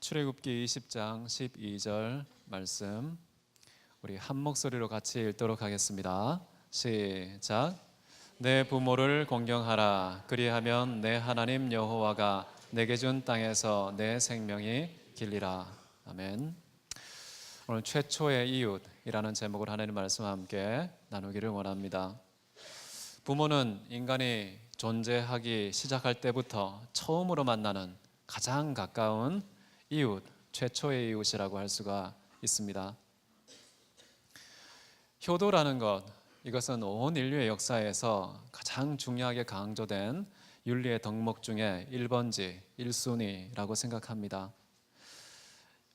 출애굽기 20장 12절 말씀 우리 한 목소리로 같이 읽도록 하겠습니다. 시작. 내 부모를 공경하라. 그리하면 내 하나님 여호와가 내게 준 땅에서 내 생명이 길리라. 아멘. 오늘 최초의 이웃이라는 제목으로 하나님 말씀과 함께 나누기를 원합니다. 부모는 인간이 존재하기 시작할 때부터 처음으로 만나는 가장 가까운 이웃, 최초의 이웃이라고 할 수가 있습니다. 효도라는 것, 이것은 온 인류의 역사에서 가장 중요하게 강조된 윤리의 덕목 중에 1번지, 1순위라고 생각합니다.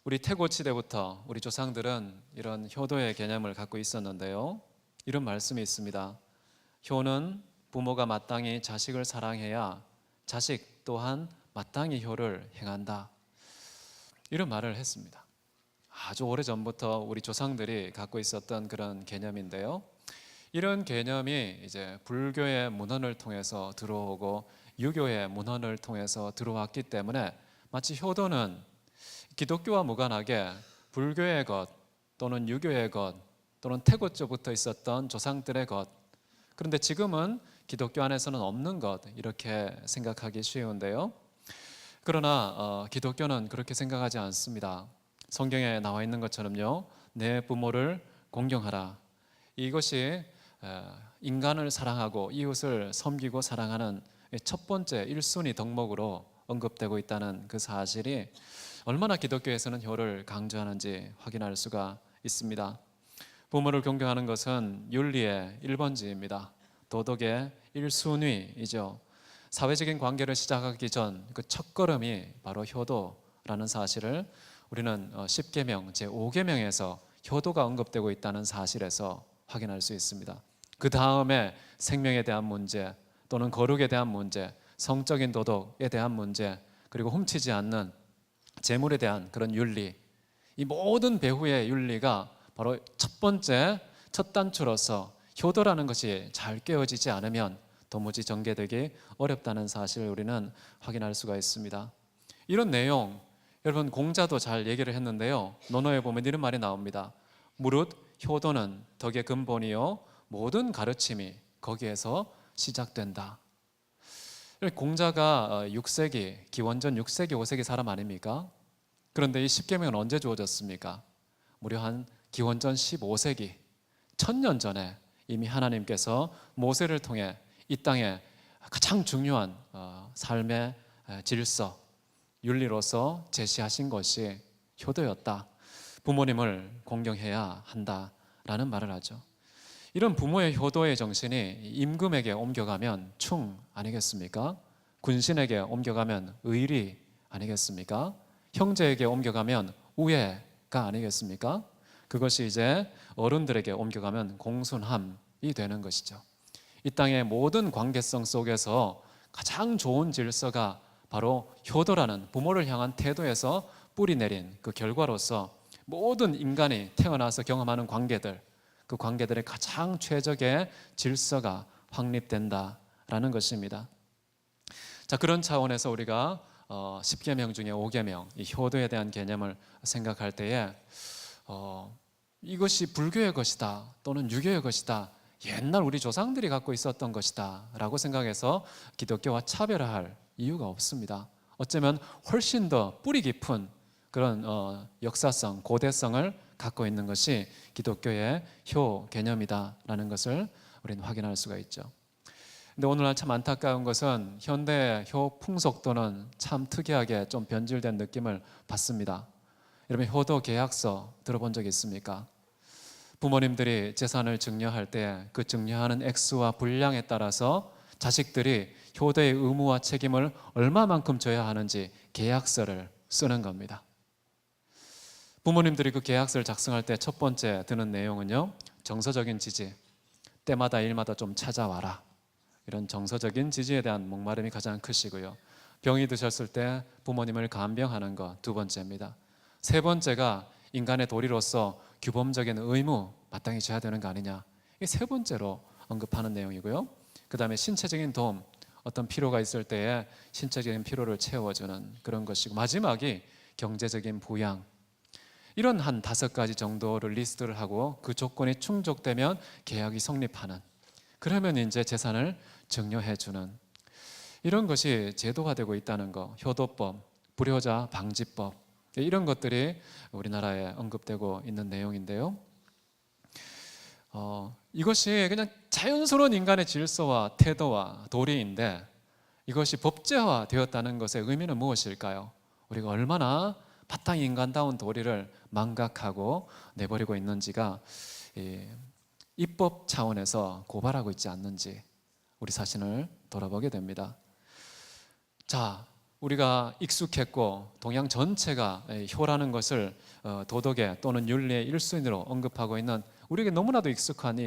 우리 태고시대부터 우리 조상들은 이런 효도의 개념을 갖고 있었는데요. 이런 말씀이 있습니다. 효는 부모가 마땅히 자식을 사랑해야 자식 또한 마땅히 효를 행한다. 이런 말을 했습니다. 아주 오래전부터 우리 조상들이 갖고 있었던 그런 개념인데요. 이런 개념이 이제 불교의 문헌을 통해서 들어오고 유교의 문헌을 통해서 들어왔기 때문에 마치 효도는 기독교와 무관하게 불교의 것 또는 유교의 것 또는 태고 쪽부터 있었던 조상들의 것, 그런데 지금은 기독교 안에서는 없는 것, 이렇게 생각하기 쉬운데요. 그러나 기독교는 그렇게 생각하지 않습니다. 성경에 나와 있는 것처럼요, 내 부모를 공경하라. 이것이 인간을 사랑하고 이웃을 섬기고 사랑하는 첫 번째 1순위 덕목으로 언급되고 있다는 그 사실이 얼마나 기독교에서는 효를 강조하는지 확인할 수가 있습니다. 부모를 공경하는 것은 윤리의 1번지입니다. 도덕의 1순위이죠. 사회적인 관계를 시작하기 전 그 첫걸음이 바로 효도라는 사실을 우리는 10계명 제5계명에서 효도가 언급되고 있다는 사실에서 확인할 수 있습니다. 그 다음에 생명에 대한 문제 또는 거룩에 대한 문제, 성적인 도덕에 대한 문제, 그리고 훔치지 않는 재물에 대한 그런 윤리, 이 모든 배후의 윤리가 바로 첫 번째 첫 단추로서 효도라는 것이 잘 깨어지지 않으면 도무지 전개되기 어렵다는 사실을 우리는 확인할 수가 있습니다. 이런 내용, 여러분 공자도 잘 얘기를 했는데요. 논어에 보면 이런 말이 나옵니다. 무릇 효도는 덕의 근본이요 모든 가르침이 거기에서 시작된다. 공자가 6세기, 기원전 6세기, 5세기 사람 아닙니까? 그런데 이 십계명은 언제 주어졌습니까? 무려 한 기원전 15세기, 1000년 전에 이미 하나님께서 모세를 통해 이 땅에 가장 중요한 삶의 질서, 윤리로서 제시하신 것이 효도였다. 부모님을 공경해야 한다라는 말을 하죠. 이런 부모의 효도의 정신이 임금에게 옮겨가면 충 아니겠습니까? 군신에게 옮겨가면 의리 아니겠습니까? 형제에게 옮겨가면 우애가 아니겠습니까? 그것이 이제 어른들에게 옮겨가면 공손함이 되는 것이죠. 이 땅의 모든 관계성 속에서 가장 좋은 질서가 바로 효도라는 부모를 향한 태도에서 뿌리내린 그 결과로서 모든 인간이 태어나서 경험하는 관계들, 그 관계들의 가장 최적의 질서가 확립된다라는 것입니다. 자, 그런 차원에서 우리가 10계명 중에 5계명, 이 효도에 대한 개념을 생각할 때에 이것이 불교의 것이다 또는 유교의 것이다, 옛날 우리 조상들이 갖고 있었던 것이다 라고 생각해서 기독교와 차별화할 이유가 없습니다. 어쩌면 훨씬 더 뿌리 깊은 그런 역사성, 고대성을 갖고 있는 것이 기독교의 효 개념이다라는 것을 우리는 확인할 수가 있죠. 근데 오늘날 참 안타까운 것은 현대 효 풍속도는 참 특이하게 좀 변질된 느낌을 받습니다. 여러분 효도 계약서 들어본 적 있습니까? 부모님들이 재산을 증여할 때 그 증여하는 액수와 분량에 따라서 자식들이 효도의 의무와 책임을 얼마만큼 져야 하는지 계약서를 쓰는 겁니다. 부모님들이 그 계약서를 작성할 때 첫 번째 드는 내용은요, 정서적인 지지, 때마다 일마다 좀 찾아와라, 이런 정서적인 지지에 대한 목마름이 가장 크시고요. 병이 드셨을 때 부모님을 간병하는 것 두 번째입니다. 세 번째가 인간의 도리로서 규범적인 의무 마땅히 져야 되는 거 아니냐, 이게 세 번째로 언급하는 내용이고요. 그 다음에 신체적인 도움, 어떤 필요가 있을 때에 신체적인 필요를 채워주는 그런 것이고, 마지막이 경제적인 부양, 이런 한 5가지 정도를 리스트를 하고 그 조건이 충족되면 계약이 성립하는, 그러면 이제 재산을 증여해 주는, 이런 것이 제도화되고 있다는 거, 효도법, 불효자 방지법, 이런 것들이 우리나라에 언급되고 있는 내용인데요. 이것이 그냥 자연스러운 인간의 질서와 태도와 도리인데, 이것이 법제화 되었다는 것의 의미는 무엇일까요? 우리가 얼마나 바탕 인간다운 도리를 망각하고 내버리고 있는지가 입법 차원에서 고발하고 있지 않는지 우리 자신을 돌아보게 됩니다. 자, 우리가 익숙했고 동양 전체가 효라는 것을 도덕의 또는 윤리의 1순위로 언급하고 있는, 우리에게 너무나도 익숙한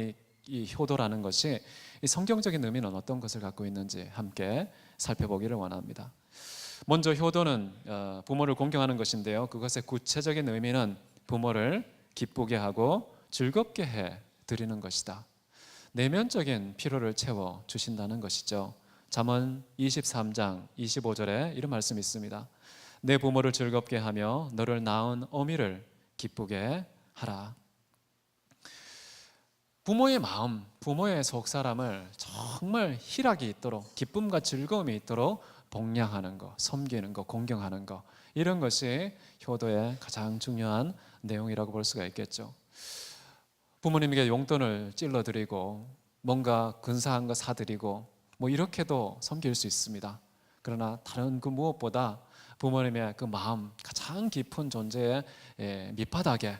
이 효도라는 것이 이 성경적인 의미는 어떤 것을 갖고 있는지 함께 살펴보기를 원합니다. 먼저 효도는 부모를 공경하는 것인데요, 그것의 구체적인 의미는 부모를 기쁘게 하고 즐겁게 해 드리는 것이다. 내면적인 필요를 채워 주신다는 것이죠. 잠언 23장 25절에 이런 말씀이 있습니다. 내 부모를 즐겁게 하며 너를 낳은 어미를 기쁘게 하라. 부모의 마음, 부모의 속사람을 정말 희락이 있도록, 기쁨과 즐거움이 있도록 복양하는 것, 섬기는 것, 공경하는 것, 이런 것이 효도의 가장 중요한 내용이라고 볼 수가 있겠죠. 부모님에게 용돈을 찔러드리고 뭔가 근사한 거 사드리고 뭐 이렇게도 섬길 수 있습니다. 그러나 다른 그 무엇보다 부모님의 그 마음, 가장 깊은 존재의 밑바닥에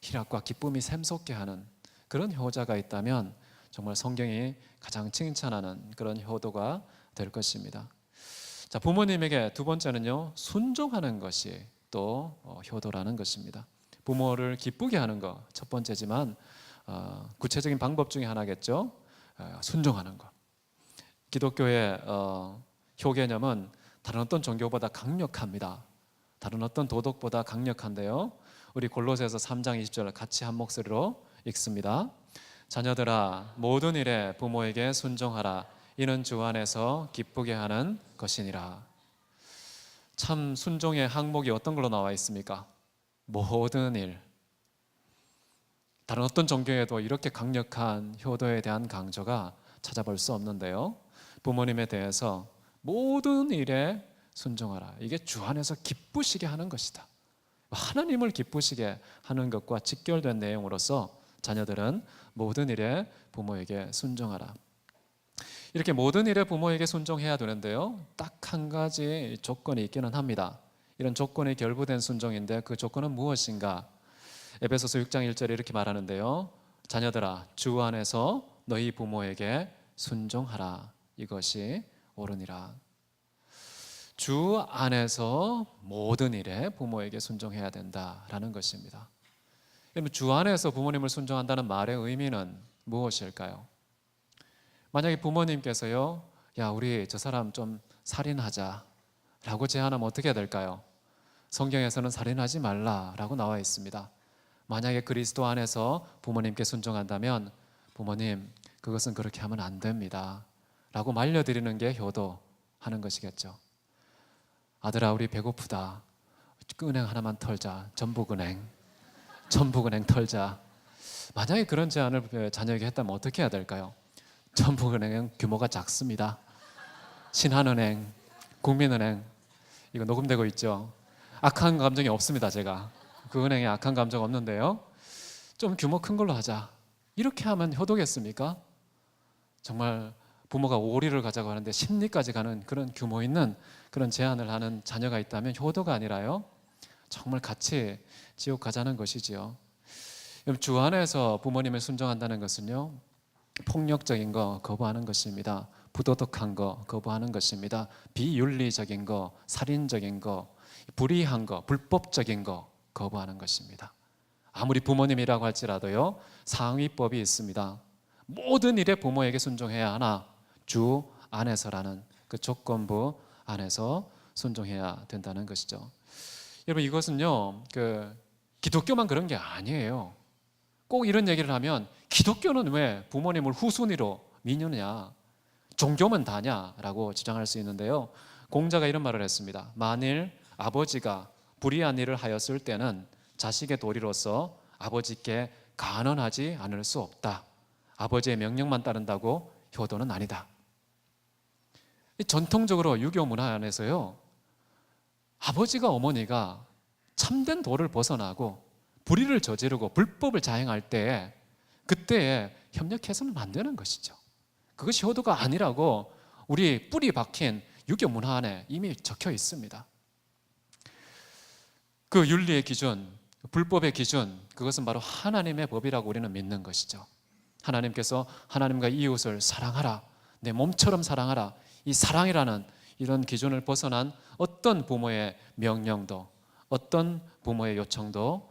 희락과 기쁨이 샘솟게 하는 그런 효자가 있다면 정말 성경이 가장 칭찬하는 그런 효도가 될 것입니다. 자, 부모님에게 두 번째는요, 순종하는 것이 또 효도라는 것입니다. 부모를 기쁘게 하는 것 첫 번째지만 구체적인 방법 중에 하나겠죠. 순종하는 것. 기독교의 효 개념은 다른 어떤 종교보다 강력합니다. 다른 어떤 도덕보다 강력한데요, 우리 골로새서 3장 20절을 같이 한 목소리로 읽습니다. 자녀들아, 모든 일에 부모에게 순종하라. 이는 주 안에서 기쁘게 하는 것이니라. 참, 순종의 항목이 어떤 걸로 나와 있습니까? 모든 일. 다른 어떤 종교에도 이렇게 강력한 효도에 대한 강조가 찾아볼 수 없는데요, 부모님에 대해서 모든 일에 순종하라. 이게 주 안에서 기쁘시게 하는 것이다. 하나님을 기쁘시게 하는 것과 직결된 내용으로서 자녀들은 모든 일에 부모에게 순종하라. 이렇게 모든 일에 부모에게 순종해야 되는데요, 딱 한 가지 조건이 있기는 합니다. 이런 조건이 결부된 순종인데 그 조건은 무엇인가? 에베소서 6장 1절에 이렇게 말하는데요, 자녀들아, 주 안에서 너희 부모에게 순종하라. 이것이 옳으니라. 주 안에서 모든 일에 부모에게 순종해야 된다라는 것입니다. 그러면 주 안에서 부모님을 순종한다는 말의 의미는 무엇일까요? 만약에 부모님께서요, 야, 우리 저 사람 좀 살인하자 라고 제안하면 어떻게 해야 될까요? 성경에서는 살인하지 말라라고 나와 있습니다. 만약에 그리스도 안에서 부모님께 순종한다면 부모님, 그것은 그렇게 하면 안 됩니다 라고 말려드리는 게 효도하는 것이겠죠. 아들아, 우리 배고프다. 은행 하나만 털자. 전북은행 털자. 만약에 그런 제안을 자녀에게 했다면 어떻게 해야 될까요? 전북은행은 규모가 작습니다. 신한은행, 국민은행, 이거 녹음되고 있죠. 악한 감정이 없습니다. 제가 그 은행에 악한 감정 없는데요, 좀 규모 큰 걸로 하자. 이렇게 하면 효도겠습니까? 정말 부모가 오리를 가자고 하는데 10리까지 가는 그런 규모 있는 그런 제안을 하는 자녀가 있다면 효도가 아니라요, 정말 같이 지옥 가자는 것이지요. 주 안에서 부모님을 순종한다는 것은요, 폭력적인 거 거부하는 것입니다. 부도덕한 거 거부하는 것입니다. 비윤리적인 거, 살인적인 거, 불의한 거, 불법적인 거 거부하는 것입니다. 아무리 부모님이라고 할지라도요, 상위법이 있습니다. 모든 일에 부모에게 순종해야 하나, 주 안에서라는 그 조건부 안에서 순종해야 된다는 것이죠. 여러분, 이것은요, 기독교만 그런 게 아니에요. 꼭 이런 얘기를 하면 기독교는 왜 부모님을 후순위로 미느냐, 종교만 다냐라고 주장할 수 있는데요, 공자가 이런 말을 했습니다. 만일 아버지가 불의한 일을 하였을 때는 자식의 도리로서 아버지께 간언하지 않을 수 없다. 아버지의 명령만 따른다고 효도는 아니다. 전통적으로 유교 문화 안에서요, 아버지가 어머니가 참된 도를 벗어나고 불의를 저지르고 불법을 자행할 때에 그때에 협력해서는 안 되는 것이죠. 그것이 효도가 아니라고 우리 뿌리 박힌 유교 문화 안에 이미 적혀 있습니다. 그 윤리의 기준, 불법의 기준, 그것은 바로 하나님의 법이라고 우리는 믿는 것이죠. 하나님께서 하나님과 이웃을 사랑하라, 내 몸처럼 사랑하라, 이 사랑이라는 이런 기준을 벗어난 어떤 부모의 명령도, 어떤 부모의 요청도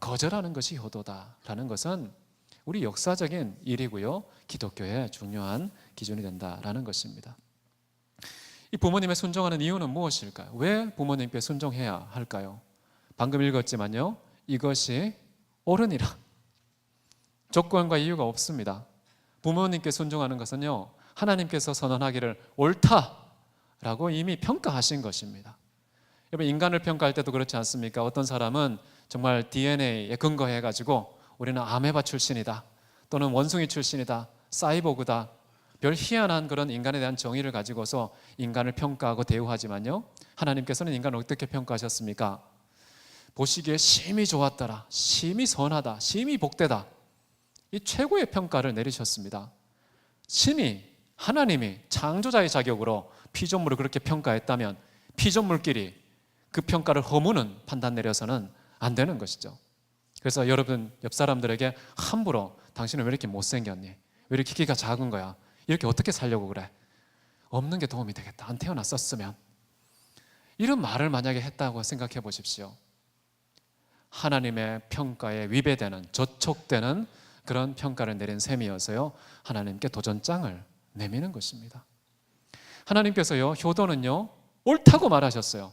거절하는 것이 효도다라는 것은 우리 역사적인 일이고요, 기독교의 중요한 기준이 된다라는 것입니다. 이 부모님의 순종하는 이유는 무엇일까요? 왜 부모님께 순종해야 할까요? 방금 읽었지만요, 이것이 옳으니라. 조건과 이유가 없습니다. 부모님께 순종하는 것은요, 하나님께서 선언하기를 옳다라고 이미 평가하신 것입니다. 여러분, 인간을 평가할 때도 그렇지 않습니까? 어떤 사람은 정말 DNA에 근거해가지고 우리는 아메바 출신이다, 또는 원숭이 출신이다, 사이보그다, 별 희한한 그런 인간에 대한 정의를 가지고서 인간을 평가하고 대우하지만요, 하나님께서는 인간을 어떻게 평가하셨습니까? 보시기에 심히 좋았더라, 심히 선하다, 심히 복되다, 이 최고의 평가를 내리셨습니다. 신이, 하나님이 창조자의 자격으로 피조물을 그렇게 평가했다면 피조물끼리 그 평가를 허무는 판단 내려서는 안 되는 것이죠. 그래서 여러분 옆 사람들에게 함부로 당신은 왜 이렇게 못생겼니? 왜 이렇게 키가 작은 거야? 이렇게 어떻게 살려고 그래? 없는 게 도움이 되겠다, 안 태어났었으면. 이런 말을 만약에 했다고 생각해 보십시오. 하나님의 평가에 위배되는, 저촉되는 그런 평가를 내린 셈이어서요, 하나님께 도전장을 내미는 것입니다. 하나님께서요, 효도는요 옳다고 말하셨어요.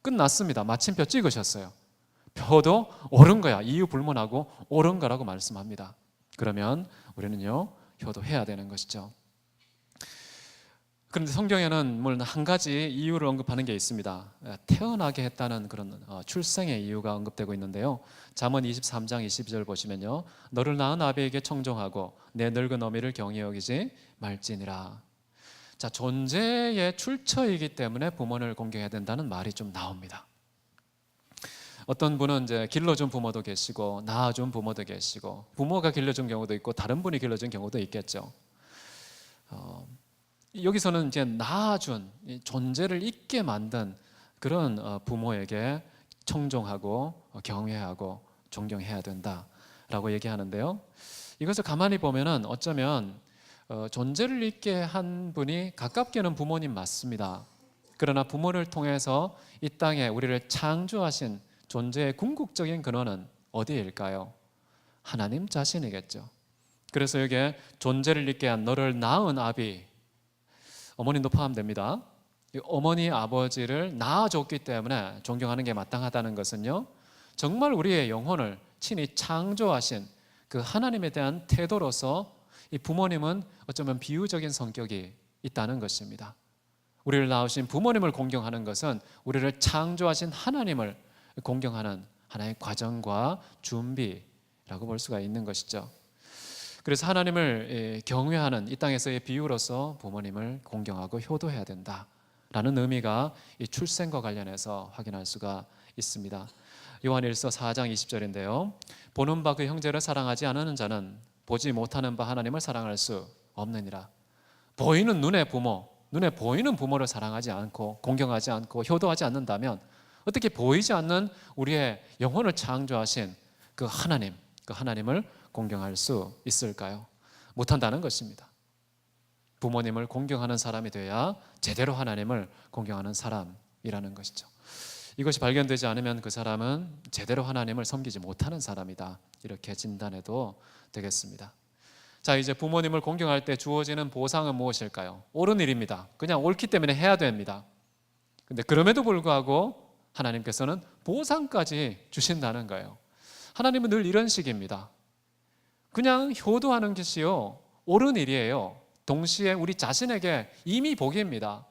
끝났습니다. 마침표 찍으셨어요. 효도 옳은 거야, 이유 불문하고 옳은 거라고 말씀합니다. 그러면 우리는요 효도해야 되는 것이죠. 그런데 성경에는 물론 한 가지 이유를 언급하는 게 있습니다. 태어나게 했다는 그런 출생의 이유가 언급되고 있는데요, 잠언 23장 22절 보시면요, 너를 낳은 아비에게 청종하고 내 늙은 어미를 경히 여기지 말지니라. 자, 존재의 출처이기 때문에 부모를 공경해야 된다는 말이 좀 나옵니다. 어떤 분은 이제 길러준 부모도 계시고 낳아준 부모도 계시고, 부모가 길러준 경우도 있고 다른 분이 길러준 경우도 있겠죠. 여기서는 이제 낳아준, 존재를 있게 만든 그런 부모에게 청종하고 경외하고 존경해야 된다라고 얘기하는데요, 이것을 가만히 보면은 어쩌면 존재를 있게 한 분이 가깝게는 부모님 맞습니다. 그러나 부모를 통해서 이 땅에 우리를 창조하신 존재의 궁극적인 근원은 어디일까요? 하나님 자신이겠죠. 그래서 여기에 존재를 있게 한 너를 낳은 아비, 어머님도 포함됩니다. 어머니 아버지를 낳아줬기 때문에 존경하는 게 마땅하다는 것은요, 정말 우리의 영혼을 친히 창조하신 그 하나님에 대한 태도로서 이 부모님은 어쩌면 비유적인 성격이 있다는 것입니다. 우리를 낳으신 부모님을 공경하는 것은 우리를 창조하신 하나님을 공경하는 하나의 과정과 준비라고 볼 수가 있는 것이죠. 그래서 하나님을 경외하는 이 땅에서의 비유로서 부모님을 공경하고 효도해야 된다라는 의미가 이 출생과 관련해서 확인할 수가 있습니다. 요한일서 4장 20절인데요, 보는 바 그 형제를 사랑하지 않는 자는 보지 못하는 바 하나님을 사랑할 수 없느니라. 보이는 눈의 부모, 눈에 보이는 부모를 사랑하지 않고 공경하지 않고 효도하지 않는다면 어떻게 보이지 않는 우리의 영혼을 창조하신 그 하나님을 공경할 수 있을까요? 못한다는 것입니다. 부모님을 공경하는 사람이 돼야 제대로 하나님을 공경하는 사람이라는 것이죠. 이것이 발견되지 않으면 그 사람은 제대로 하나님을 섬기지 못하는 사람이다, 이렇게 진단해도 되겠습니다. 자, 이제 부모님을 공경할 때 주어지는 보상은 무엇일까요? 옳은 일입니다. 그냥 옳기 때문에 해야 됩니다. 근데 그럼에도 불구하고 하나님께서는 보상까지 주신다는 거예요. 하나님은 늘 이런 식입니다. 그냥 효도하는 것이요 옳은 일이에요. 동시에 우리 자신에게 이미 복입니다.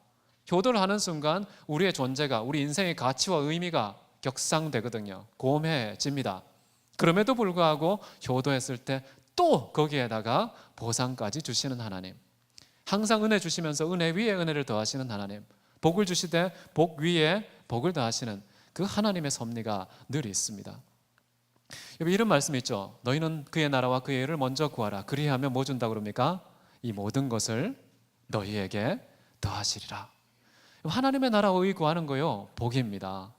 효도를 하는 순간 우리의 존재가, 우리 인생의 가치와 의미가 격상되거든요. 고매해집니다. 그럼에도 불구하고 효도했을 때 또 거기에다가 보상까지 주시는 하나님, 항상 은혜 주시면서 은혜 위에 은혜를 더하시는 하나님, 복을 주시되 복 위에 복을 더하시는 그 하나님의 섭리가 늘 있습니다. 이런 말씀이 있죠. 너희는 그의 나라와 그의 의를 먼저 구하라. 그리하면 뭐 준다고 그럽니까? 이 모든 것을 너희에게 더하시리라. 하나님의 나라와 의 구하는 거요, 복입니다.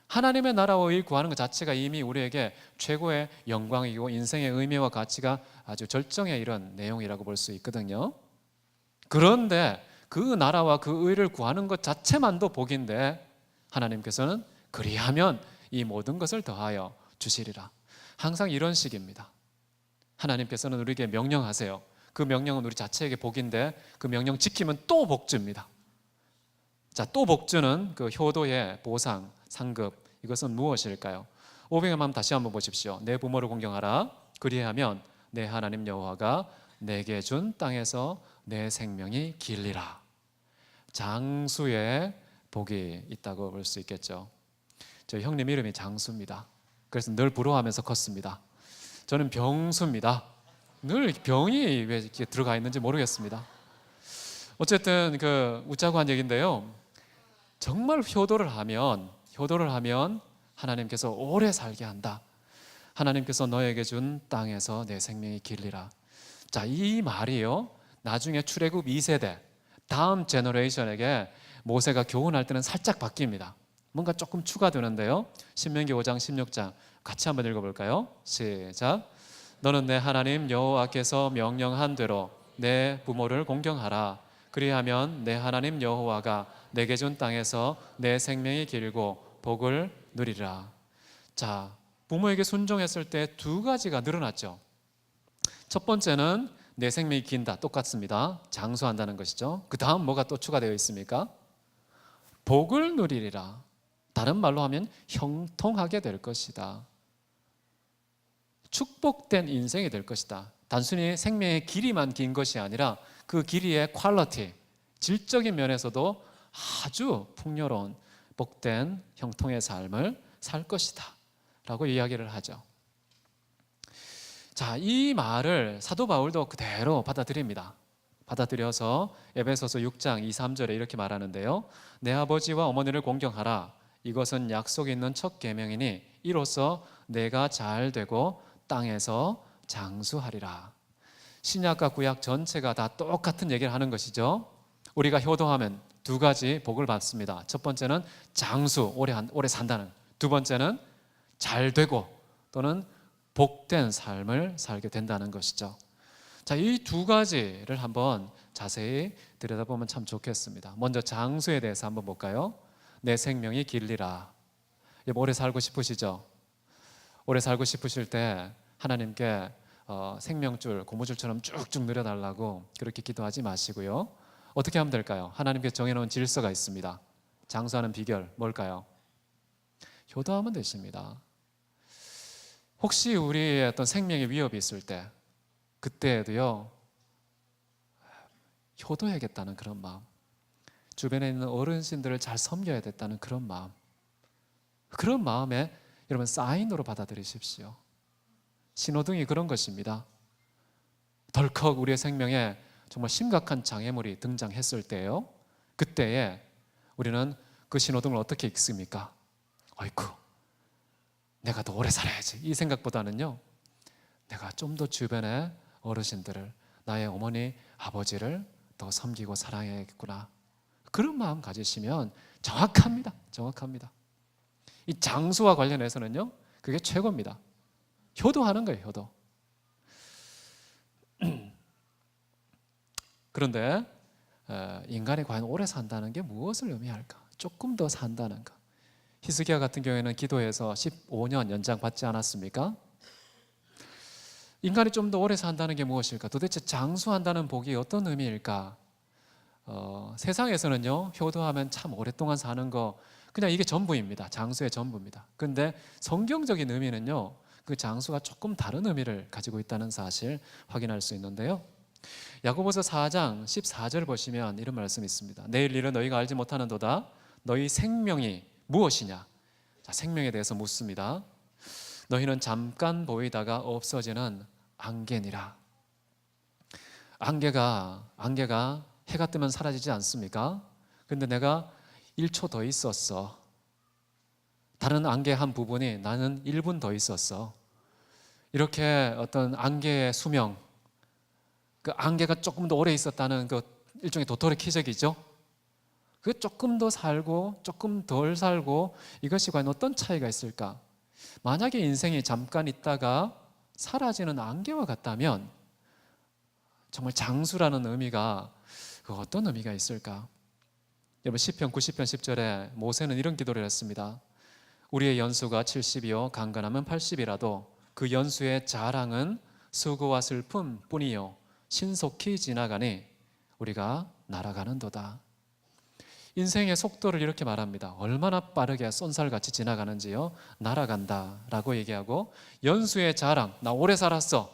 하나님의 나라와 의 구하는 것 자체가 이미 우리에게 최고의 영광이고 인생의 의미와 가치가 아주 절정에 이른 내용이라고 볼 수 있거든요. 그런데 그 나라와 그 의를 구하는 것 자체만도 복인데 하나님께서는 그리하면 이 모든 것을 더하여 주시리라. 항상 이런 식입니다. 하나님께서는 우리에게 명령하세요. 그 명령은 우리 자체에게 복인데 그 명령 지키면 또 복주입니다. 자, 또 복주는 그 효도의 보상, 상급, 이것은 무엇일까요? 500만 다시 한번 보십시오. 내 부모를 공경하라. 그리하면 내 하나님 여호와가 내게 준 땅에서 내 생명이 길리라. 장수의 복이 있다고 볼 수 있겠죠. 저희 형님 이름이 장수입니다. 그래서 늘 부러워하면서 컸습니다. 저는 병수입니다. 늘 병이 왜 이렇게 들어가 있는지 모르겠습니다. 어쨌든 그 웃자고 한 얘기인데요. 정말 효도를 하면 하나님께서 오래 살게 한다. 하나님께서 너에게 준 땅에서 내 생명이 길리라. 자, 이 말이요, 나중에 출애굽 2세대 다음 제너레이션에게 모세가 교훈할 때는 살짝 바뀝니다. 뭔가 조금 추가되는데요. 신명기 5장 16장 같이 한번 읽어볼까요? 시작. 너는 내 하나님 여호와께서 명령한 대로 내 부모를 공경하라. 그리하면 내 하나님 여호와가 내게 준 땅에서 내 생명이 길고 복을 누리라. 자, 부모에게 순종했을 때 두 가지가 늘어났죠. 첫 번째는 내 생명이 긴다, 똑같습니다. 장수한다는 것이죠. 그 다음 뭐가 또 추가되어 있습니까? 복을 누리리라. 다른 말로 하면 형통하게 될 것이다. 축복된 인생이 될 것이다. 단순히 생명의 길이만 긴 것이 아니라 그 길이의 퀄리티, 질적인 면에서도 아주 풍요로운 복된 형통의 삶을 살 것이다 라고 이야기를 하죠. 자, 이 말을 사도 바울도 그대로 받아들입니다. 받아들여서 에베소서 6장 2, 3절에 이렇게 말하는데요. 내 아버지와 어머니를 공경하라. 이것은 약속이 있는 첫 계명이니 이로써 내가 잘 되고 땅에서 장수하리라. 신약과 구약 전체가 다 똑같은 얘기를 하는 것이죠. 우리가 효도하면 두 가지 복을 받습니다. 첫 번째는 장수, 오래 산다는. 두 번째는 잘 되고 또는 복된 삶을 살게 된다는 것이죠. 자, 이 두 가지를 한번 자세히 들여다보면 참 좋겠습니다. 먼저 장수에 대해서 한번 볼까요? 내 생명이 길리라. 오래 살고 싶으시죠? 오래 살고 싶으실 때 하나님께 생명줄, 고무줄처럼 쭉쭉 늘어달라고 그렇게 기도하지 마시고요. 어떻게 하면 될까요? 하나님께 정해놓은 질서가 있습니다. 장수하는 비결 뭘까요? 효도하면 되십니다. 혹시 우리의 어떤 생명의 위협이 있을 때 그때에도요, 효도해야겠다는 그런 마음, 주변에 있는 어르신들을 잘 섬겨야겠다는 그런 마음, 그런 마음에 여러분 사인으로 받아들이십시오. 신호등이 그런 것입니다. 덜컥 우리의 생명에 정말 심각한 장애물이 등장했을 때요, 그때에 우리는 그 신호등을 어떻게 읽습니까? 어이쿠, 내가 더 오래 살아야지, 이 생각보다는요, 내가 좀 더 주변의 어르신들을, 나의 어머니, 아버지를 더 섬기고 사랑해야겠구나, 그런 마음 가지시면 정확합니다. 정확합니다. 이 장수와 관련해서는요, 그게 최고입니다. 효도하는 거예요, 효도. 그런데 인간이 과연 오래 산다는 게 무엇을 의미할까? 조금 더 산다는 것. 히스기야 같은 경우에는 기도해서 15년 연장받지 않았습니까? 인간이 좀 더 오래 산다는 게 무엇일까? 도대체 장수한다는 복이 어떤 의미일까? 세상에서는요, 효도하면 참 오랫동안 사는 거, 그냥 이게 전부입니다. 장수의 전부입니다. 그런데 성경적인 의미는요, 그 장수가 조금 다른 의미를 가지고 있다는 사실 확인할 수 있는데요. 야고보서 4장 14절 보시면 이런 말씀이 있습니다. 내일 일은 너희가 알지 못하는도다. 너희 생명이 무엇이냐? 자, 생명에 대해서 묻습니다. 너희는 잠깐 보이다가 없어지는 안개니라. 안개가 해가 뜨면 사라지지 않습니까? 근데 내가 1초 더 있었어. 다른 안개 한 부분이 나는 1분 더 있었어. 이렇게 어떤 안개의 수명, 그 안개가 조금 더 오래 있었다는 그 일종의 도토리 키적이죠. 그 조금 더 살고 조금 덜 살고 이것이 과연 어떤 차이가 있을까? 만약에 인생이 잠깐 있다가 사라지는 안개와 같다면 정말 장수라는 의미가 그 어떤 의미가 있을까? 여러분 시편 90편 10절에 모세는 이런 기도를 했습니다. 우리의 연수가 70이요 강건하면 80이라도 그 연수의 자랑은 수고와 슬픔 뿐이요 신속히 지나가니 우리가 날아가는도다. 인생의 속도를 이렇게 말합니다. 얼마나 빠르게 쏜살같이 지나가는지요. 날아간다 라고 얘기하고, 연수의 자랑, 나 오래 살았어.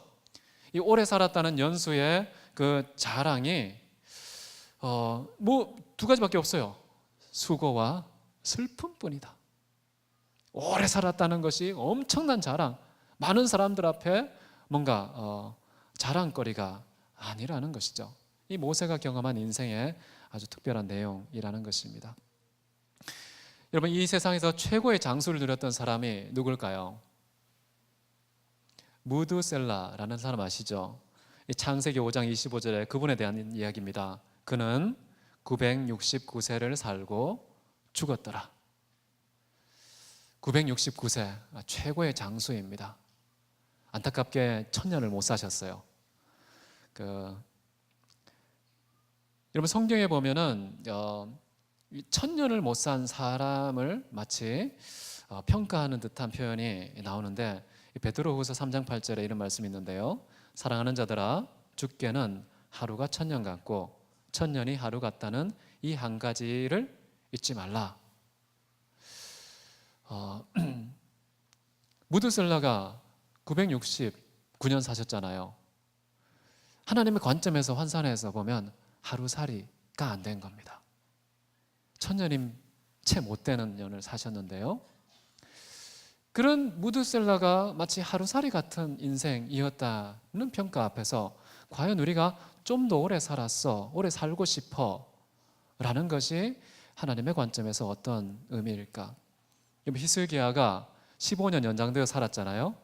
이 오래 살았다는 연수의 그 자랑이 뭐 두 가지밖에 없어요. 수고와 슬픔뿐이다. 오래 살았다는 것이 엄청난 자랑, 많은 사람들 앞에 뭔가 자랑거리가 아니라는 것이죠. 이 모세가 경험한 인생의 아주 특별한 내용이라는 것입니다. 여러분, 이 세상에서 최고의 장수를 누렸던 사람이 누굴까요? 무드셀라라는 사람 아시죠? 창세기 5장 25절에 그분에 대한 이야기입니다. 그는 969세를 살고 죽었더라. 969세, 최고의 장수입니다. 안타깝게 1000년을 못 사셨어요. 여러분, 성경에 보면은 1000년을 못 산 사람을 마치 평가하는 듯한 표현이 나오는데, 베드로후서 3장 8절에 이런 말씀이 있는데요. 사랑하는 자들아, 죽게는 하루가 1000년 같고 1000년이 하루 같다는 이 한 가지를 잊지 말라. 무드셀라가 969년 사셨잖아요. 하나님의 관점에서 환산해서 보면 하루살이가 안 된 겁니다. 1000년이 채 못 되는 년을 사셨는데요. 그런 무드셀라가 마치 하루살이 같은 인생이었다는 평가 앞에서 과연 우리가 좀 더 오래 살았어, 오래 살고 싶어 라는 것이 하나님의 관점에서 어떤 의미일까? 히스기야가 15년 연장되어 살았잖아요.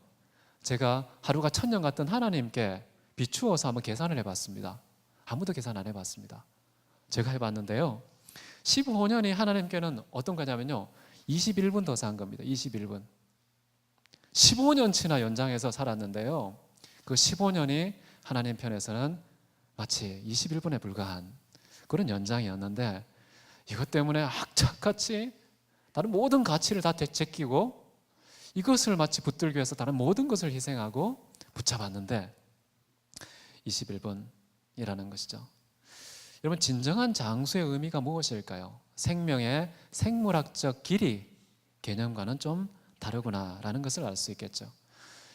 제가 하루가 1000년 같은 하나님께 비추어서 한번 계산을 해봤습니다. 아무도 계산 안 해봤습니다. 제가 해봤는데요, 15년이 하나님께는 어떤 거냐면요, 21분 더 산 겁니다. 21분. 15년치나 연장해서 살았는데요, 그 15년이 하나님 편에서는 마치 21분에 불과한 그런 연장이었는데, 이것 때문에 악착같이 다른 모든 가치를 다 제끼고 이것을 마치 붙들기 위해서 다른 모든 것을 희생하고 붙잡았는데 21분이라는 것이죠. 여러분, 진정한 장수의 의미가 무엇일까요? 생명의 생물학적 길이 개념과는 좀 다르구나라는 것을 알 수 있겠죠.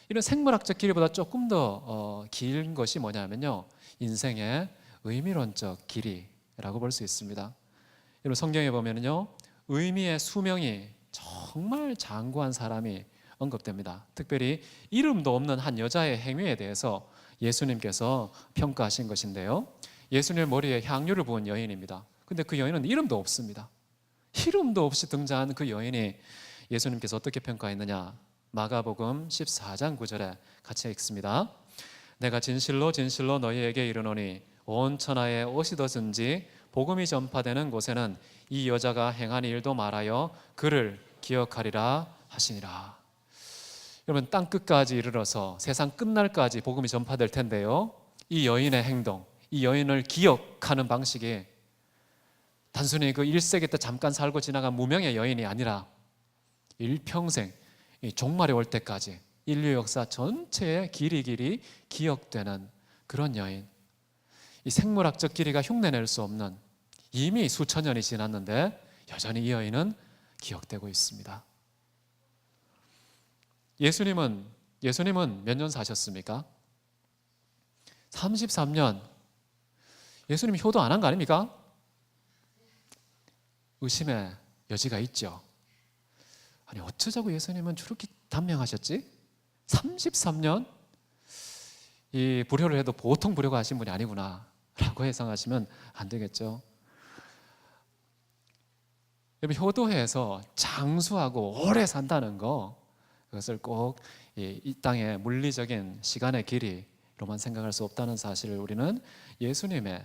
이런 생물학적 길이보다 조금 더 긴 것이 뭐냐면요, 인생의 의미론적 길이라고 볼 수 있습니다. 여러분, 성경에 보면요, 의미의 수명이 정말 장구한 사람이 언급됩니다. 특별히 이름도 없는 한 여자의 행위에 대해서 예수님께서 평가하신 것인데요, 예수님 머리에 향유를 부은 여인입니다. 근데 그 여인은 이름도 없습니다. 이름도 없이 등장한 그 여인이 예수님께서 어떻게 평가했느냐? 마가복음 14장 9절에 같이 읽습니다. 내가 진실로 진실로 너희에게 이르노니 온 천하에 어디든지 복음이 전파되는 곳에는 이 여자가 행한 일도 말하여 그를 기억하리라 하시니라. 여러분, 땅 끝까지 이르러서 세상 끝날까지 복음이 전파될 텐데요, 이 여인의 행동, 이 여인을 기억하는 방식이 단순히 그 1세기 때 잠깐 살고 지나간 무명의 여인이 아니라 일평생 종말이 올 때까지 인류 역사 전체의 길이 기억되는 그런 여인. 이 생물학적 길이가 흉내낼 수 없는, 이미 수천 년이 지났는데 여전히 이 여인은 기억되고 있습니다. 예수님은 몇 년 사셨습니까? 33년. 예수님이 효도 안 한 거 아닙니까? 의심의 여지가 있죠. 아니 어쩌자고 예수님은 저렇게 단명하셨지? 33년 이 불효를 해도 보통 불효가 하신 분이 아니구나 라고 해석하시면 안 되겠죠. 여러분, 효도해서 장수하고 오래 산다는 거, 그것을 꼭 이 땅의 물리적인 시간의 길이로만 생각할 수 없다는 사실을 우리는 예수님의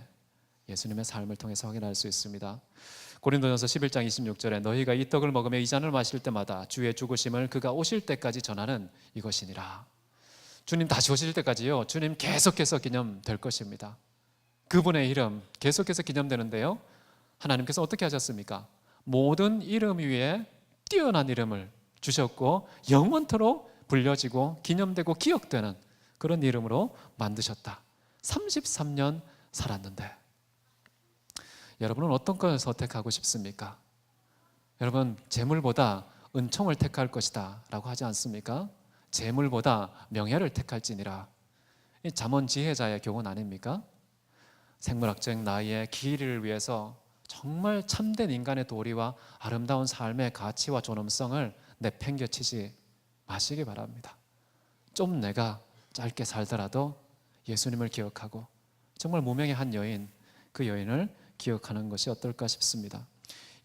삶을 통해서 확인할 수 있습니다. 고린도전서 11장 26절에 너희가 이 떡을 먹으며 이 잔을 마실 때마다 주의 죽으심을 그가 오실 때까지 전하는 이것이니라. 주님 다시 오실 때까지요, 주님 계속해서 기념될 것입니다. 그분의 이름 계속해서 기념되는데요, 하나님께서 어떻게 하셨습니까? 모든 이름 위에 뛰어난 이름을 주셨고 영원토록 불려지고 기념되고 기억되는 그런 이름으로 만드셨다. 33년 살았는데 여러분은 어떤 것을 선택하고 싶습니까? 여러분, 재물보다 은총을 택할 것이다 라고 하지 않습니까? 재물보다 명예를 택할지니라. 이 잠언 지혜자의 교훈 아닙니까? 생물학적 나이의 길이를 위해서 정말 참된 인간의 도리와 아름다운 삶의 가치와 존엄성을 내팽개치지 마시기 바랍니다. 좀 내가 짧게 살더라도 예수님을 기억하고 정말 무명의 한 여인, 그 여인을 기억하는 것이 어떨까 싶습니다.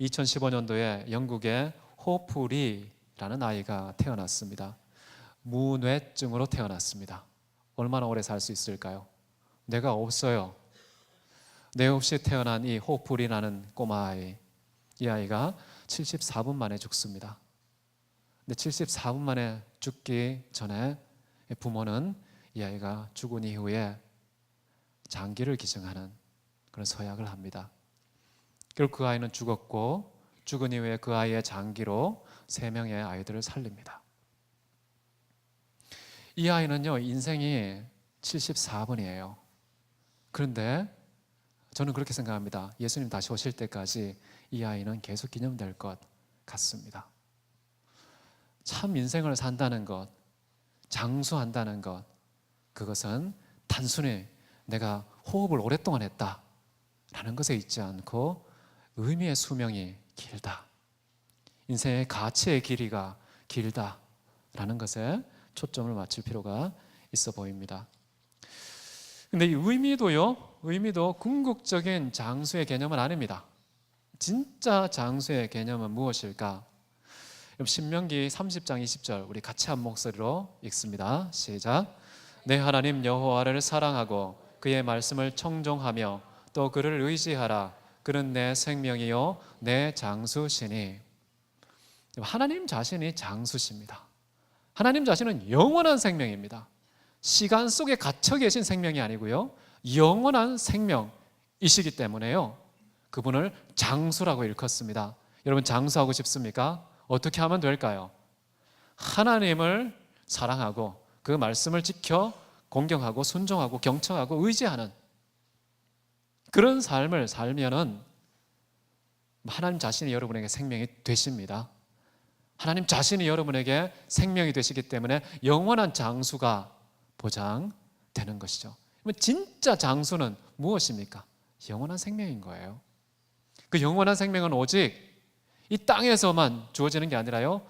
2015년도에 영국의 호프리라는 아이가 태어났습니다. 무뇌증으로 태어났습니다. 얼마나 오래 살 수 있을까요? 뇌가 없어요. 뇌 없이 태어난 이 호프리라는 꼬마 아이, 이 아이가 74분 만에 죽습니다. 근데 74분 만에 죽기 전에 부모는 이 아이가 죽은 이후에 장기를 기증하는 그런 서약을 합니다. 결국 그 아이는 죽었고 죽은 이후에 그 아이의 장기로 3명의 아이들을 살립니다. 이 아이는요, 인생이 74분이에요. 그런데 저는 그렇게 생각합니다. 예수님 다시 오실 때까지 이 아이는 계속 기념될 것 같습니다. 참 인생을 산다는 것, 장수한다는 것, 그것은 단순히 내가 호흡을 오랫동안 했다라는 것에 있지 않고 의미의 수명이 길다, 인생의 가치의 길이가 길다라는 것에 초점을 맞출 필요가 있어 보입니다. 근데 이 의미도 궁극적인 장수의 개념은 아닙니다. 진짜 장수의 개념은 무엇일까? 신명기 30장 20절 우리 같이 한 목소리로 읽습니다. 시작. 내 하나님 여호와를 사랑하고 그의 말씀을 청종하며 또 그를 의지하라. 그는 내 생명이요 내 장수시니. 하나님 자신이 장수십니다. 하나님 자신은 영원한 생명입니다. 시간 속에 갇혀 계신 생명이 아니고요, 영원한 생명이시기 때문에요, 그분을 장수라고 일컫습니다. 여러분, 장수하고 싶습니까? 어떻게 하면 될까요? 하나님을 사랑하고 그 말씀을 지켜 공경하고 순종하고 경청하고 의지하는 그런 삶을 살면은 하나님 자신이 여러분에게 생명이 되십니다. 하나님 자신이 여러분에게 생명이 되시기 때문에 영원한 장수가 보장되는 것이죠. 진짜 장수는 무엇입니까? 영원한 생명인 거예요. 그 영원한 생명은 오직 이 땅에서만 주어지는 게 아니라요,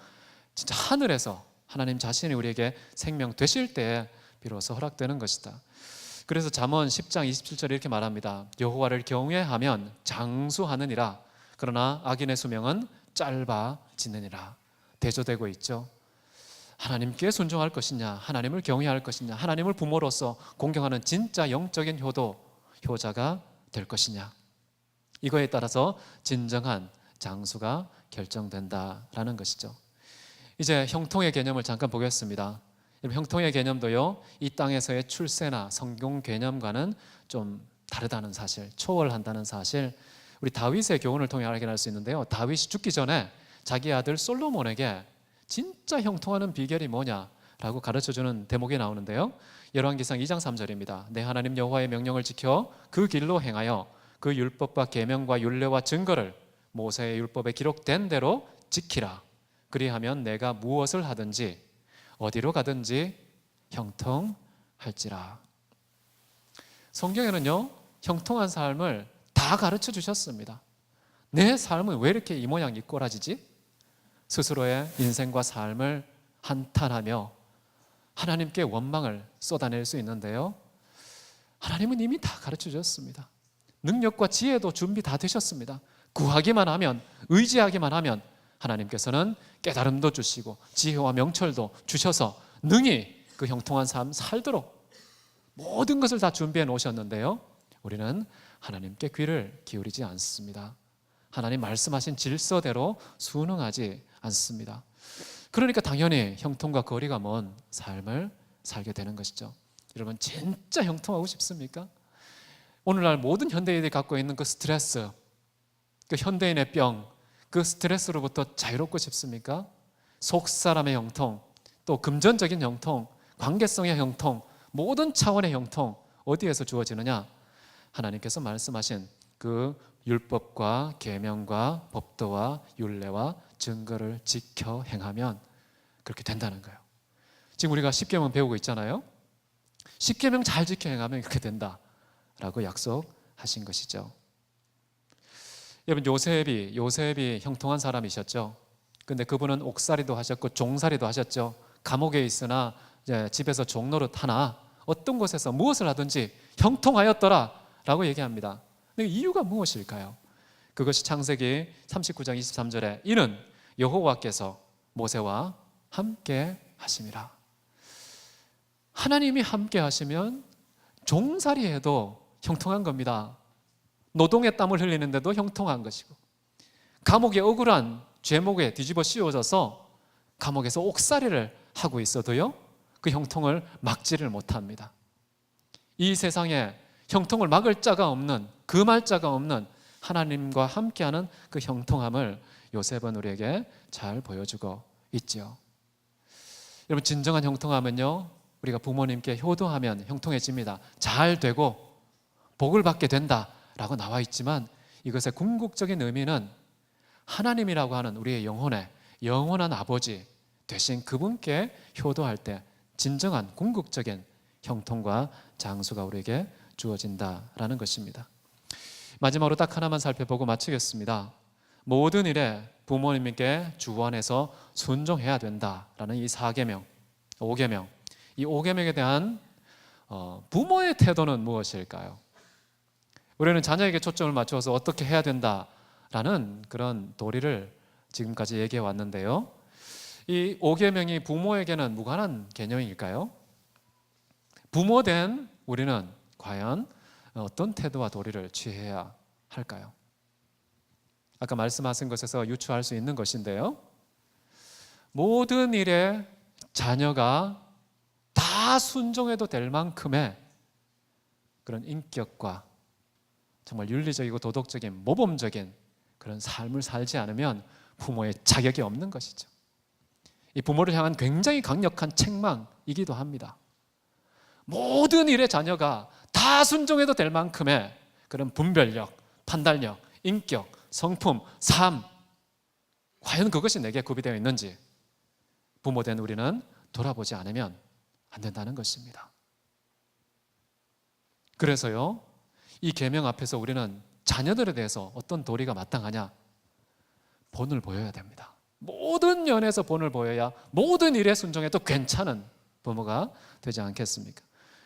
진짜 하늘에서 하나님 자신이 우리에게 생명 되실 때에 비로소 허락되는 것이다. 그래서 잠언 10장 27절에 이렇게 말합니다. 여호와를 경외하면 장수하느니라. 그러나 악인의 수명은 짧아지느니라. 대조되고 있죠. 하나님께 순종할 것이냐, 하나님을 경외할 것이냐, 하나님을 부모로서 공경하는 진짜 영적인 효자가 될 것이냐, 이거에 따라서 진정한 장수가 결정된다라는 것이죠. 이제 형통의 개념을 잠깐 보겠습니다. 형통의 개념도요, 이 땅에서의 출세나 성공 개념과는 좀 다르다는 사실, 초월한다는 사실, 우리 다윗의 교훈을 통해 확인할 수 있는데요, 다윗이 죽기 전에 자기 아들 솔로몬에게 진짜 형통하는 비결이 뭐냐라고 가르쳐주는 대목이 나오는데요, 열왕기상 2장 3절입니다. 내 하나님 여호와의 명령을 지켜 그 길로 행하여 그 율법과 계명과 율례와 증거를 모세의 율법에 기록된 대로 지키라. 그리하면 내가 무엇을 하든지 어디로 가든지 형통할지라. 성경에는요, 형통한 삶을 다 가르쳐 주셨습니다. 내 삶은 왜 이렇게 이 모양 이 꼬라지지? 스스로의 인생과 삶을 한탄하며 하나님께 원망을 쏟아낼 수 있는데요, 하나님은 이미 다 가르쳐 주셨습니다. 능력과 지혜도 준비 다 되셨습니다. 구하기만 하면, 의지하기만 하면 하나님께서는 깨달음도 주시고 지혜와 명철도 주셔서 능히 그 형통한 삶 살도록 모든 것을 다 준비해 놓으셨는데요, 우리는 하나님께 귀를 기울이지 않습니다. 하나님 말씀하신 질서대로 순응하지 않습니다. 그러니까 당연히 형통과 거리가 먼 삶을 살게 되는 것이죠. 여러분, 진짜 형통하고 싶습니까? 오늘날 모든 현대인들이 갖고 있는 그 스트레스, 그 현대인의 병, 그 스트레스로부터 자유롭고 싶습니까? 속 사람의 형통, 또 금전적인 형통, 관계성의 형통, 모든 차원의 형통 어디에서 주어지느냐? 하나님께서 말씀하신 그 율법과 계명과 법도와 율례와 증거를 지켜 행하면 그렇게 된다는 거예요. 지금 우리가 십계명 배우고 있잖아요. 십계명 잘 지켜 행하면 그렇게 된다라고 약속하신 것이죠. 여러분, 요셉이 형통한 사람이셨죠. 근데 그분은 옥살이도 하셨고 종살이도 하셨죠. 감옥에 있으나 집에서 종노릇 하나 어떤 곳에서 무엇을 하든지 형통하였더라라고 얘기합니다. 근데 이유가 무엇일까요? 그것이 창세기 39장 23절에 이는 여호와께서 모세와 함께 하심이라. 하나님이 함께 하시면 종살이해도 형통한 겁니다. 노동의 땀을 흘리는데도 형통한 것이고, 감옥에 억울한 죄목에 뒤집어 씌워져서 감옥에서 옥살이를 하고 있어도요, 그 형통을 막지를 못합니다. 이 세상에 형통을 막을 자가 없는, 금할 자가 없는 하나님과 함께하는 그 형통함을 요셉은 우리에게 잘 보여주고 있지요. 여러분, 진정한 형통함은요, 우리가 부모님께 효도하면 형통해집니다. 잘 되고 복을 받게 된다라고 나와 있지만, 이것의 궁극적인 의미는 하나님이라고 하는 우리의 영원한 아버지 되신 그분께 효도할 때 진정한 궁극적인 형통과 장수가 우리에게 주어진다라는 것입니다. 마지막으로 딱 하나만 살펴보고 마치겠습니다. 모든 일에 부모님께 주원해서 순종해야 된다라는 이 4계명, 5계명, 이 5계명에 대한 부모의 태도는 무엇일까요? 우리는 자녀에게 초점을 맞춰서 어떻게 해야 된다라는 그런 도리를 지금까지 얘기해 왔는데요, 이 5계명이 부모에게는 무관한 개념일까요? 부모된 우리는 과연 어떤 태도와 도리를 취해야 할까요? 아까 말씀하신 것에서 유추할 수 있는 것인데요, 모든 일에 자녀가 다 순종해도 될 만큼의 그런 인격과 정말 윤리적이고 도덕적인 모범적인 그런 삶을 살지 않으면 부모의 자격이 없는 것이죠. 이 부모를 향한 굉장히 강력한 책망이기도 합니다. 모든 일에 자녀가 다 순종해도 될 만큼의 그런 분별력, 판단력, 인격, 성품, 삶, 과연 그것이 내게 구비되어 있는지 부모된 우리는 돌아보지 않으면 안 된다는 것입니다. 그래서요, 이 계명 앞에서 우리는 자녀들에 대해서 어떤 도리가 마땅하냐? 본을 보여야 됩니다. 모든 면에서 본을 보여야 모든 일에 순종해도 괜찮은 부모가 되지 않겠습니까?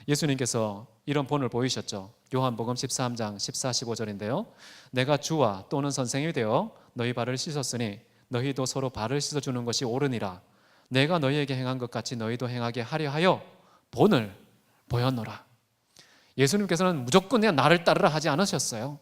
예수님께서 이런 본을 보이셨죠. 요한복음 13장 14, 15절인데요. 내가 주와 또는 선생이 되어 너희 발을 씻었으니 너희도 서로 발을 씻어주는 것이 옳으니라. 내가 너희에게 행한 것 같이 너희도 행하게 하려 하여 본을 보였노라. 예수님께서는 무조건 그냥 나를 따르라 하지 않으셨어요.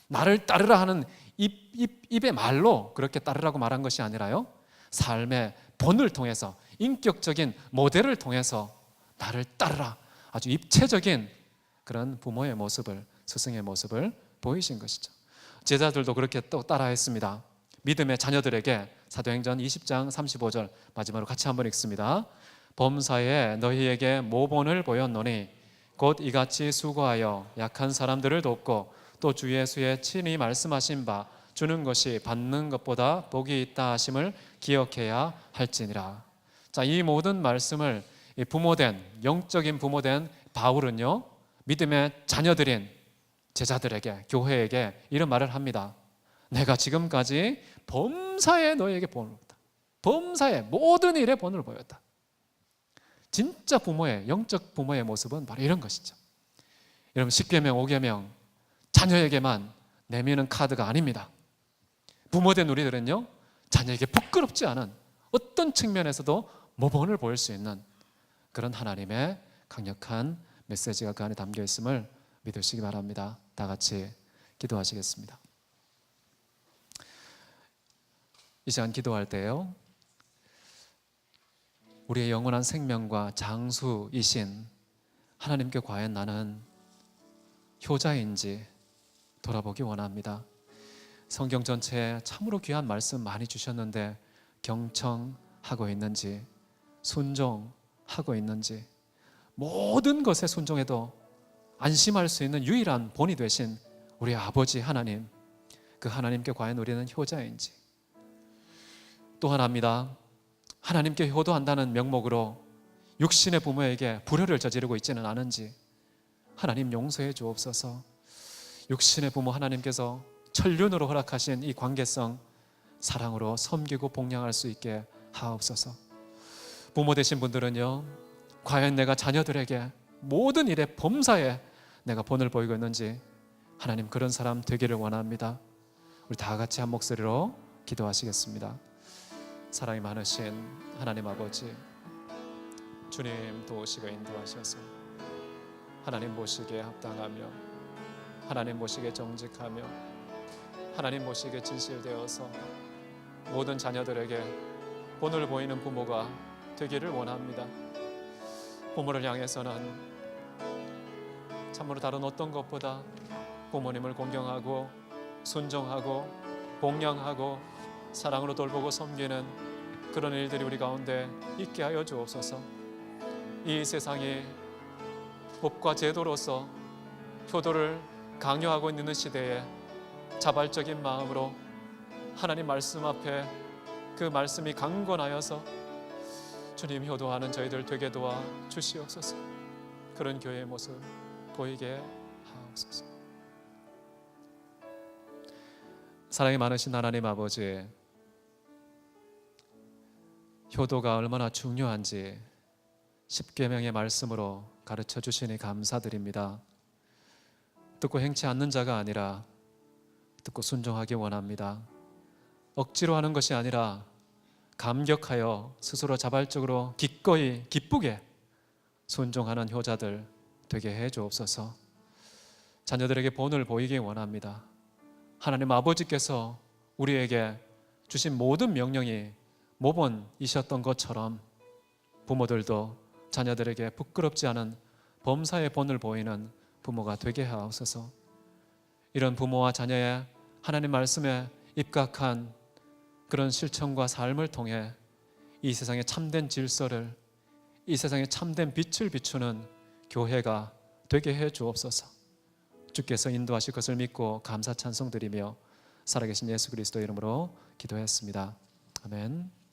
나를 따르라 하는 입의 말로 그렇게 따르라고 말한 것이 아니라요, 삶의 본을 통해서, 인격적인 모델을 통해서 나를 따르라, 아주 입체적인 그런 부모의 모습을, 스승의 모습을 보이신 것이죠. 제자들도 그렇게 또 따라했습니다. 믿음의 자녀들에게 사도행전 20장 35절 마지막으로 같이 한번 읽습니다. 범사에 너희에게 모본을 보였노니 곧 이같이 수고하여 약한 사람들을 돕고 또 주 예수의 친히 말씀하신 바 주는 것이 받는 것보다 복이 있다 하심을 기억해야 할지니라. 자, 이 모든 말씀을 부모된, 영적인 부모된 바울은요, 믿음의 자녀들인 제자들에게, 교회에게 이런 말을 합니다. 내가 지금까지 범사에 너에게 본을 보였다. 범사의 모든 일에 본을 보였다. 진짜 부모의, 영적 부모의 모습은 바로 이런 것이죠. 여러분, 10계명, 5계명 자녀에게만 내미는 카드가 아닙니다. 부모된 우리들은요, 자녀에게 부끄럽지 않은 어떤 측면에서도 모범을 보일 수 있는 그런 하나님의 강력한 메시지가 그 안에 담겨 있음을 믿으시기 바랍니다. 다 같이 기도하시겠습니다. 이 시간 기도할 때요, 우리의 영원한 생명과 장수이신 하나님께 과연 나는 효자인지 돌아보기 원합니다. 성경 전체에 참으로 귀한 말씀 많이 주셨는데 경청하고 있는지, 순종하고 있는지, 모든 것에 순종해도 안심할 수 있는 유일한 본이 되신 우리 아버지 하나님, 그 하나님께 과연 우리는 효자인지. 또 하나입니다. 하나님께 효도한다는 명목으로 육신의 부모에게 불효를 저지르고 있지는 않은지 하나님 용서해 주옵소서. 육신의 부모 하나님께서 천륜으로 허락하신 이 관계성 사랑으로 섬기고 복양할 수 있게 하옵소서. 부모 되신 분들은요, 과연 내가 자녀들에게 모든 일에 범사에 내가 본을 보이고 있는지 하나님 그런 사람 되기를 원합니다. 우리 다 같이 한 목소리로 기도하시겠습니다. 사랑이 많으신 하나님 아버지, 주님 도우시고 인도하셔서 하나님 보시기에 합당하며 하나님 보시기에 정직하며 하나님 보시기에 진실되어서 모든 자녀들에게 본을 보이는 부모가 되기를 원합니다. 부모를 향해서는 참으로 다른 어떤 것보다 부모님을 공경하고 순종하고 복양하고 사랑으로 돌보고 섬기는 그런 일들이 우리 가운데 있게 하여 주옵소서. 이 세상이 법과 제도로서 효도를 강요하고 있는 시대에 자발적인 마음으로 하나님 말씀 앞에 그 말씀이 강건하여서 주님 효도하는 저희들 되게 도와 주시옵소서. 그런 교회의 모습 보이게 하옵소서. 사랑이 많으신 하나님 아버지, 효도가 얼마나 중요한지 10계명의 말씀으로 가르쳐 주시니 감사드립니다. 듣고 행치 않는 자가 아니라 듣고 순종하기 원합니다. 억지로 하는 것이 아니라 감격하여 스스로 자발적으로 기꺼이 기쁘게 순종하는 효자들 되게 해 주옵소서. 자녀들에게 본을 보이기 원합니다. 하나님 아버지께서 우리에게 주신 모든 명령이 모본이셨던 것처럼 부모들도 자녀들에게 부끄럽지 않은 범사의 본을 보이는 부모가 되게 하옵소서. 이런 부모와 자녀의 하나님 말씀에 입각한 그런 실천과 삶을 통해 이 세상의 참된 질서를, 이 세상의 참된 빛을 비추는 교회가 되게 해 주옵소서. 주께서 인도하실 것을 믿고 감사 찬송 드리며 살아계신 예수 그리스도 이름으로 기도했습니다. 아멘.